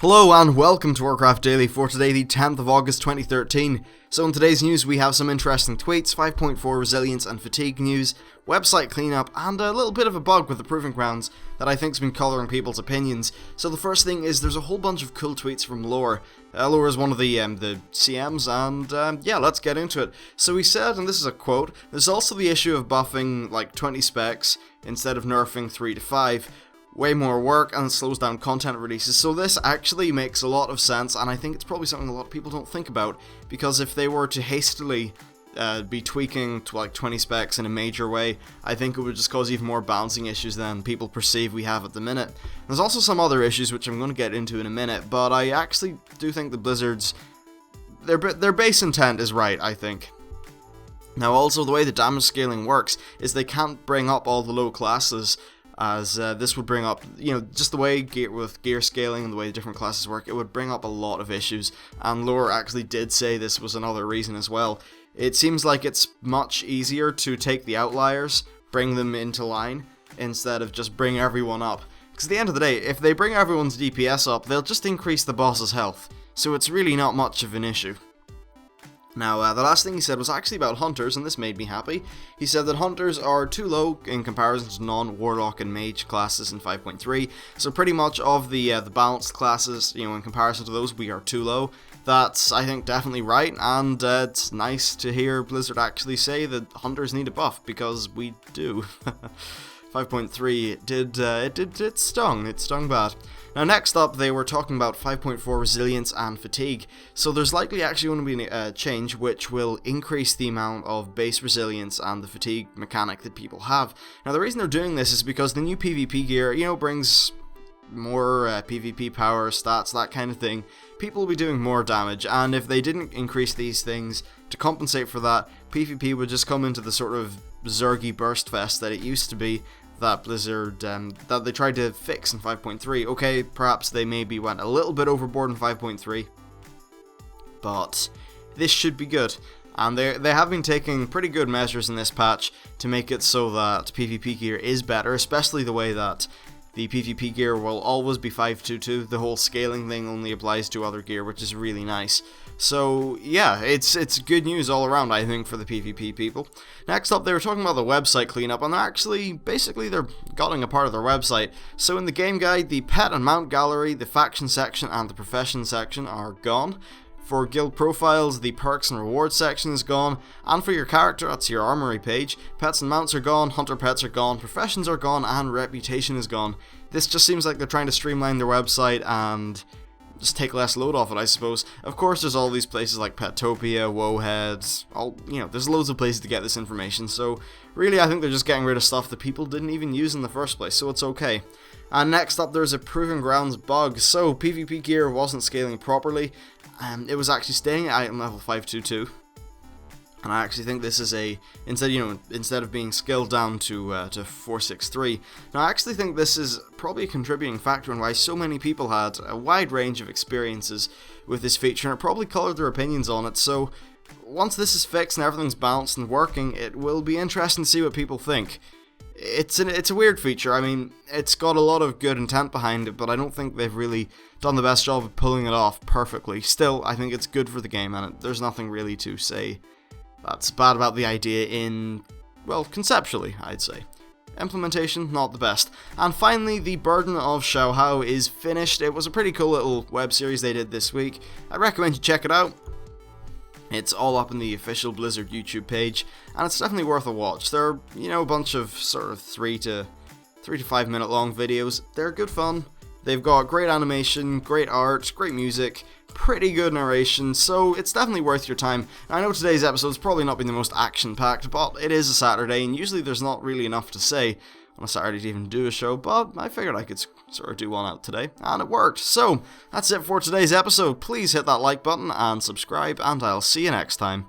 Hello and welcome to Warcraft Daily for today, the 10th of August 2013. So in today's news we have some interesting tweets, 5.4 resilience and fatigue news, website cleanup, and a little bit of a bug with the Proving Grounds that I think's been colouring people's opinions. So the first thing is there's a whole bunch of cool tweets from Lore. Lore is one of the CMs, and yeah, let's get into it. So he said, and this is a quote, "There's also the issue of buffing like 20 specs instead of nerfing 3 to 5. Way more work and it slows down content releases." So this actually makes a lot of sense, and I think it's probably something a lot of people don't think about, because if they were to hastily be tweaking to like 20 specs in a major way, I think it would just cause even more balancing issues than people perceive we have at the minute. There's also some other issues which I'm going to get into in a minute, but I actually do think the Blizzard's their base intent is right, I think. Now also the way the damage scaling works is they can't bring up all the low classes, as this would bring up, just the way with gear scaling and the way the different classes work, it would bring up a lot of issues, and Lore actually did say this was another reason as well. It seems like it's much easier to take the outliers, bring them into line, instead of just bring everyone up. Because at the end of the day, if they bring everyone's DPS up, they'll just increase the boss's health, so it's really not much of an issue. Now, the last thing he said was actually about hunters, and this made me happy. He said that hunters are too low in comparison to non-warlock and mage classes in 5.3, so pretty much of the balanced classes, in comparison to those, we are too low. That's, I think, definitely right, and it's nice to hear Blizzard actually say that hunters need a buff, because we do. 5.3 it stung bad. Now next up, they were talking about 5.4 resilience and fatigue. So there's likely actually going to be a change which will increase the amount of base resilience and the fatigue mechanic that people have. Now the reason they're doing this is because the new PvP gear, brings more PvP power, stats, that kind of thing. People will be doing more damage, and if they didn't increase these things to compensate for that, PvP would just come into the sort of Zergy burst fest that it used to be, that Blizzard, that they tried to fix in 5.3. Okay, perhaps they maybe went a little bit overboard in 5.3, but this should be good. And they have been taking pretty good measures in this patch to make it so that PvP gear is better, especially the way that the PvP gear will always be 522. The whole scaling thing only applies to other gear, which is really nice. So yeah, it's good news all around, I think, for the PvP people. Next up, they were talking about the website cleanup, and they're gutting a part of their website. So in the game guide, the pet and mount gallery, the faction section, and the profession section are gone. For guild profiles, the perks and rewards section is gone, and for your character, that's your armory page, pets and mounts are gone, hunter pets are gone, professions are gone, and reputation is gone. This just seems like they're trying to streamline their website and just take less load off it, I suppose. Of course, there's all these places like Petopia, Wowheads, there's loads of places to get this information, so really I think they're just getting rid of stuff that people didn't even use in the first place, so it's okay. And next up, there's a Proving Grounds bug. So PvP gear wasn't scaling properly. It was actually staying at item level 522, and I actually think this is instead of being scaled down to 463. Now I actually think this is probably a contributing factor in why so many people had a wide range of experiences with this feature, and it probably coloured their opinions on it. So once this is fixed and everything's balanced and working, it will be interesting to see what people think. It's a weird feature. I mean, it's got a lot of good intent behind it, but I don't think they've really done the best job of pulling it off perfectly. Still, I think it's good for the game, and there's nothing really to say that's bad about the idea conceptually, I'd say. Implementation, not the best. And finally, the Burden of Xiaohao is finished. It was a pretty cool little web series they did this week. I recommend you check it out. It's all up in the official Blizzard YouTube page, and it's definitely worth a watch. They're, a bunch of sort of 3 to 5 minute long videos. They're good fun. They've got great animation, great art, great music, pretty good narration, so it's definitely worth your time. I know today's episode's probably not been the most action-packed, but it is a Saturday, and usually there's not really enough to say on a Saturday to even do a show, but I figured I could sort of do one out today, and it worked. So, that's it for today's episode. Please hit that like button and subscribe, and I'll see you next time.